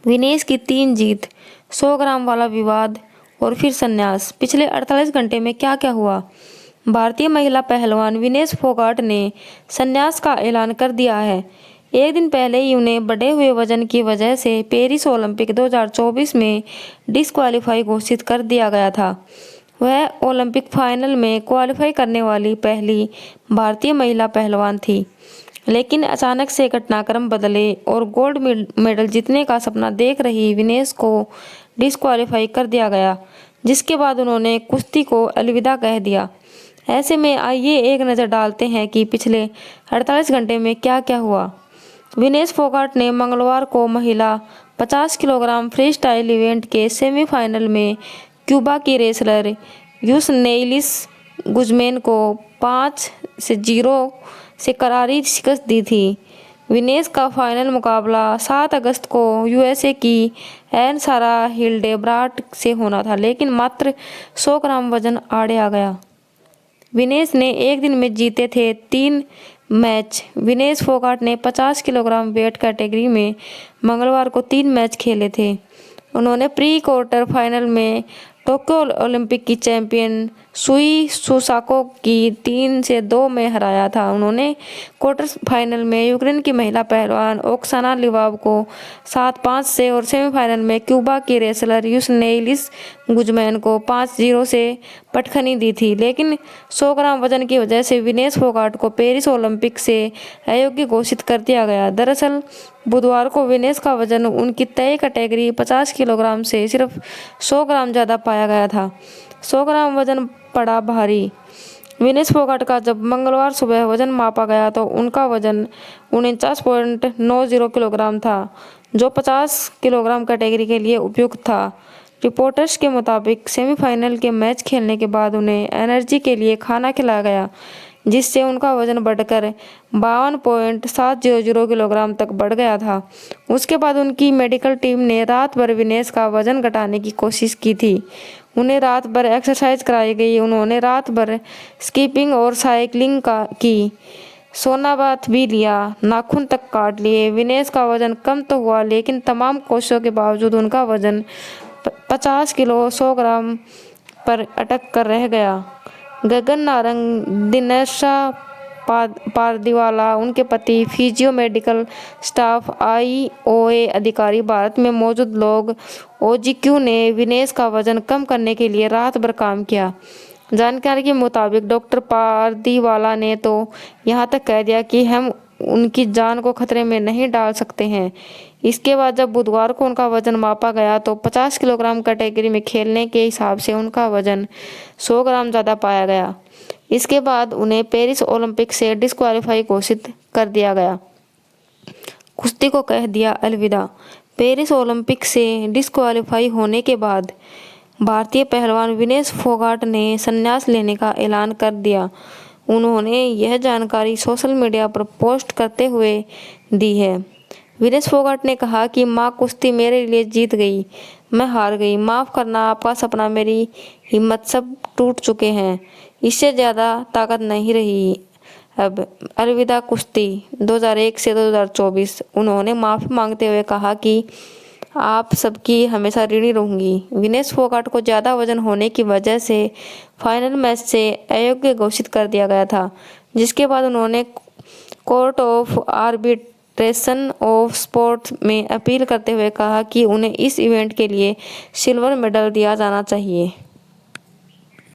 विनेश की 3 जीत, 100 ग्राम वाला विवाद और फिर संन्यास। पिछले 48 घंटे में क्या क्या हुआ? भारतीय महिला पहलवान विनेश फोगाट ने संन्यास का ऐलान कर दिया है। एक दिन पहले ही उन्हें बढ़े हुए वजन की वजह से पेरिस ओलंपिक 2024 में डिस्क्वालीफाई घोषित कर दिया गया था। वह ओलंपिक फाइनल में क्वालीफाई करने वाली पहली भारतीय महिला पहलवान थी। लेकिन अचानक से घटनाक्रम बदले और गोल्ड मेडल जीतने का सपना देख रही विनेश को डिस्क्वालीफाई कर दिया गया, जिसके बाद उन्होंने कुश्ती को अलविदा कह दिया। ऐसे में आइए एक नज़र डालते हैं कि पिछले 48 घंटे में क्या क्या हुआ। विनेश फोगाट ने मंगलवार को महिला 50 किलोग्राम फ्री स्टाइल इवेंट के सेमीफाइनल में क्यूबा की रेसलर यूसनेलिस गुजमेन को 5-0 से करारी शिकस्त दी थी। विनेश का फाइनल मुकाबला 7 अगस्त को यूएसए की एन सारा हिल्डेब्राट से होना था, लेकिन मात्र 100 ग्राम वजन आड़े आ गया। विनेश ने एक दिन में जीते थे 3 मैच। विनेश फोगाट ने 50 किलोग्राम वेट कैटेगरी में मंगलवार को 3 मैच खेले थे। उन्होंने प्री क्वार्टर फाइनल में टोक्यो ओलंपिक की चैंपियन सुई सुसाको की 3-2 में हराया था। उन्होंने क्वार्टर फाइनल में यूक्रेन की महिला पहलवान ओक्साना लिवाव को 7-5 से और सेमीफाइनल में क्यूबा की रेसलर यूसनेलिस गुजमैन को 5-0 से पटखनी दी थी। लेकिन 100 ग्राम वजन की वजह से विनेश फोगाट को पेरिस ओलंपिक से अयोग्य घोषित कर दिया गया। दरअसल बुधवार को विनेश का वजन उनकी तय कैटेगरी 50 किलोग्राम से सिर्फ 100 ग्राम ज़्यादा पाया गया था। 100 ग्राम वजन पड़ा भारी। विनेश फोगाट का जब मंगलवार सुबह वजन मापा गया तो उनका वजन 49.90 किलोग्राम था, जो 50 किलोग्राम कैटेगरी के लिए उपयुक्त था। रिपोर्टर्स के मुताबिक सेमीफाइनल के मैच खेलने के बाद उन्हें एनर्जी के लिए खाना खिलाया गया, जिससे उनका वजन बढ़कर 52.700 किलोग्राम तक बढ़ गया था। उसके बाद उनकी मेडिकल टीम ने रात भर विनेश का वजन घटाने की कोशिश की थी। उन्हें रात भर एक्सरसाइज कराई गई। उन्होंने रात भर स्कीपिंग और साइकिलिंग की, सोना बाथ भी लिया, नाखून तक काट लिए। विनेश का वजन कम तो हुआ, लेकिन तमाम कोशिशों के बावजूद उनका वजन 50 किलो 100 ग्राम पर अटक कर रह गया। गगन नारंग, दिनेशा पारदीवाला, उनके पति, फिजियो, मेडिकल स्टाफ, आईओए अधिकारी, भारत में मौजूद लोग, ओजीक्यू ने विनेश का वजन कम करने के लिए रात भर काम किया। जानकारी के मुताबिक डॉक्टर पारदीवाला ने तो यहाँ तक कह दिया कि हम उनकी जान को खतरे में नहीं डाल सकते हैं। इसके बाद जब बुधवार को उनका वजन मापा गया तो 50 किलोग्राम कैटेगरी में खेलने के हिसाब से उनका वजन 100 ग्राम ज़्यादा पाया गया। इसके बाद उन्हें पेरिस ओलंपिक से डिस्क्वालीफाई घोषित कर दिया गया। कुश्ती को कह दिया अलविदा। पेरिस ओलंपिक से डिस्क्वालीफाई होने के बाद भारतीय पहलवान विनेश फोगाट ने संन्यास लेने का ऐलान कर दिया। उन्होंने यह जानकारी सोशल मीडिया पर पोस्ट करते हुए दी है। विनेश फोगाट ने कहा कि माँ कुश्ती मेरे लिए जीत गई, मैं हार गई, माफ़ करना, आपका सपना, मेरी हिम्मत सब टूट चुके हैं, इससे ज़्यादा ताकत नहीं रही अब, अलविदा कुश्ती 2001 से 2024। उन्होंने माफ़ी मांगते हुए कहा कि आप सबकी हमेशा ऋणी रहूंगी। विनेश फोगाट को ज़्यादा वजन होने की वजह से फाइनल मैच से अयोग्य घोषित कर दिया गया था, जिसके बाद उन्होंने court of arbitration of sports में अपील करते हुए कहा कि उन्हें इस इवेंट के लिए सिल्वर मेडल दिया जाना चाहिए।